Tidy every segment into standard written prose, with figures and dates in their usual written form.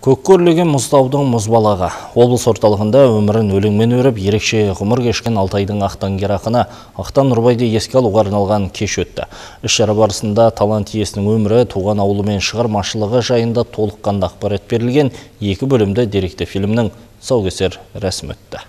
Көкке өрлеген мұзтаудың мұзбалағы. Облыс орталығында өмірін өлеңмен өріп, ерекше ғұмыр кешкен Алтайдың ақтаңгер ақыны Ақтан Нұрбайды еске алуға арналған кеш өтті. Іс-шара барысында талант иесінің өмірі, туған ауылы мен шығармашылығы жайында толыққанды ақпарат берілген 2 бөлімді деректі фильмнің тұсаукесер рәсімі өтті.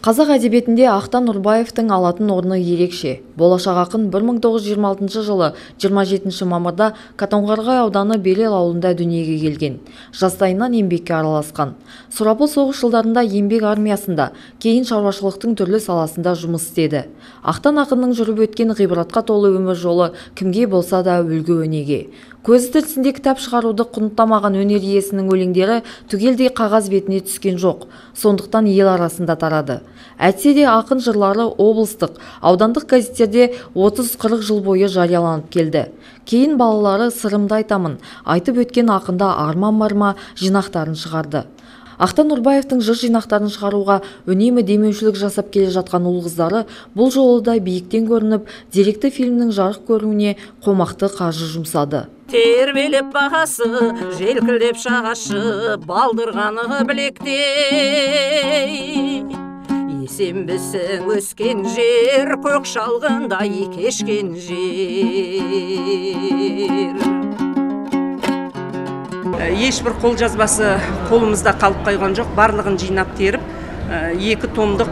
Қазақ әдебиетінде Ақтан Нұрбаевтың алатын орны ерекше. Болашақ ақын 1926 жылы 27 мамырда Қатонқарағай ауданы Белел ауылында дүниеге келген. Жастайынан еңбекке араласқан. Сұрапыл соғыс жылдарында еңбек армиясында, кейін шаруашылықтың түрлі саласында жұмыс істеді. Ақтан ақынның жүріп өткен ғибратқа толы өмір жолы кімге болса да үлгі өнеге. Көзі тірісінде кітап шығаруды құнттамаған өнер иесінің өлеңдері түгелдей қағаз бетіне түскен жоқ. Сондықтан ел арасында тарады. Әйтсе де ақын жырлары облыстық, аудандық газеттерде 30-40 жыл бойы жарияланып келді. Кейін балалары сырымды айтамын, айтып өткен ақында арман барма жинақтарын шығарды. Ақтан Нұрбаевтың жыр жинақтарын шығаруға үнемі демеушілік жасап келе жатқан ұл қыздары бұл жолы да биіктен көрініп, деректі фильмнің жарық көруіне қомақты қаржы жұмсады. Тербелеп бағасы, желкілдеп шағашы, балдырғаны білектей. Есенбісің өскен жер, көк шалғындай кешкен жер. Ешбір қол жазбасы қолымызда қалып қойған жоқ, барлығын жинап теріп, 2 томдық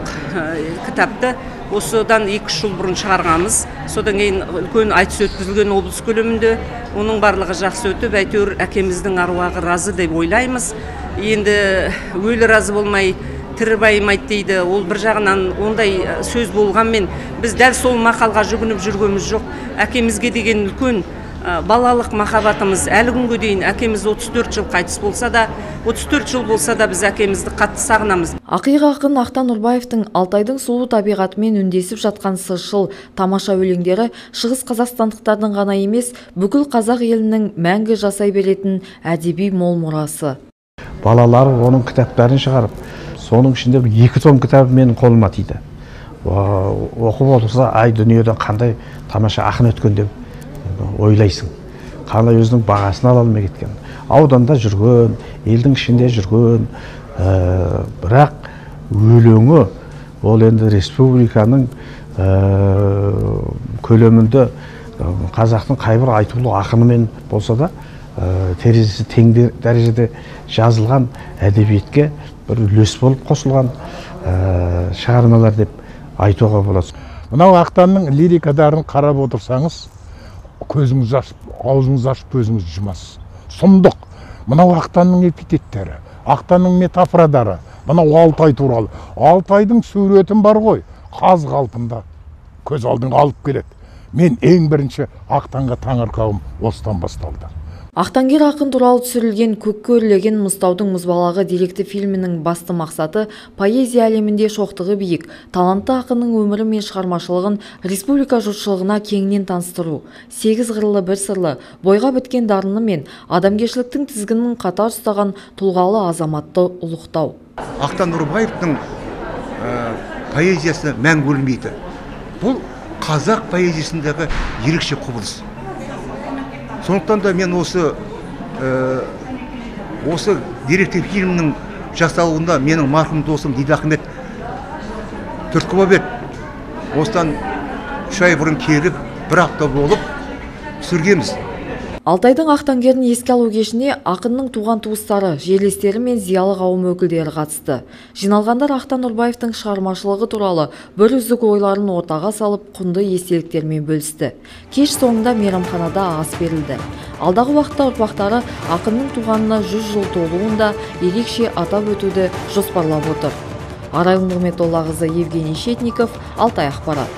кітапты осыдан 2 жыл бұрын шығарғанбыз. Содан кейін үлкен айтыс өткізілген облыс көлемінде, оның барлығы жақсы өтіп, әйтеуір әкеміздің аруағы разы деп ойлаймыз. Енді өлі разы болмай, тірі байымайды дейді. Ол бір жағынан ондай сөз болғанмен, біз дәл сол мақалға жүгініп жүргеніміз жоқ. Әкемізге деген үлкен балалық махаббатымыз әлі күнге дейін. Әкеміз 34 жыл қайтыс болса да, 34 жыл болса да біз әкемізді қатты сағынамыз. Ақиық ақын Ақтан Нұрбаевтың Алтайдың сұлу табиғатымен үндесіп жатқан сыршыл, тамаша өлеңдері шығыс қазақстандықтардың ғана емес, бүкіл қазақ елінің мәңгі жасай беретін әдеби мол мұрасы. Балалары оның кітаптарын шығарып, соның ішінде 2 том кітабы менің қолыма тиді. Оқып отырса, ай дүниеден қандай тамаша ақын өткен деп ойлайсың. Қандай өзінің бағасын ала алмай кеткен. Ауданда жүрген, елдің ішінде жүрген, бірақ өлеңі ол енді республиканың көлемінде қазақтың қайбір айтулы ақынымен болса да, терезесі тең дәрежеде жазылған әдебиетке бір үлес болып қосылған шығармалар деп айтуға болады. Мынау Ақтанның лирикадарын қарап отырсаңыз, көзіңіз ашып, аузыңыз ашып, көзіңіз жұмасыз. Сұмдық. Мынау Ақтанның эпитеттері, Ақтанның метафорадары, мынау Алтай туралы. Алтайдың суретін бар ғой, қаз қалпында көз алдыңа алып келеді. Мен ең бірінші Ақтанға таңырқауым осыдан басталды. Ақтангер ақын туралы түсірілген көкке өрлеген мұзтаудың мұзбалағы деректі фильмінің басты мақсаты поэзия әлемінде шоқтығы биік, талантты ақынның өмірі мен шығармашылығын республика жұртшылығына кеңінен таныстыру, 8 қырлы бір сырлы, бойға біткен дарыны мен адамгершіліктің тізгінін қатар ұстаған тұлғалы азаматты ұлықтау. Ақтан Нұрбаевтың поэзиясы мәңгі өлмейді. Бұл қазақ поэзиясындағы ерекше құбылыс. Сондықтан да мен осы деректі фильмнің жасалуында менің марқұм досым Дидахмет Түркібабет осыдан 3 ай бұрын келіп, 1 апта болып түсіргенбіз. Алтайдың ақтангерін еске алу кешіне ақынның туған туыстары, жерлестері мен зиялы қауым өкілдері қатысты. Жиналғандар Ақтан Нұрбаевтың шығармашылығы туралы бір үзік ойларын ортаға салып, құнды естеліктермен бөлісті. Кеш соңында мейрамханада ас берілді. Алдағы уақытта ұрпақтары ақынның туғанына 100 жыл толуында ерекше атап өтуді жоспарлап отыр. Арай Нұрметоллақызы, Евгений Щетников, Алтай ақпарат.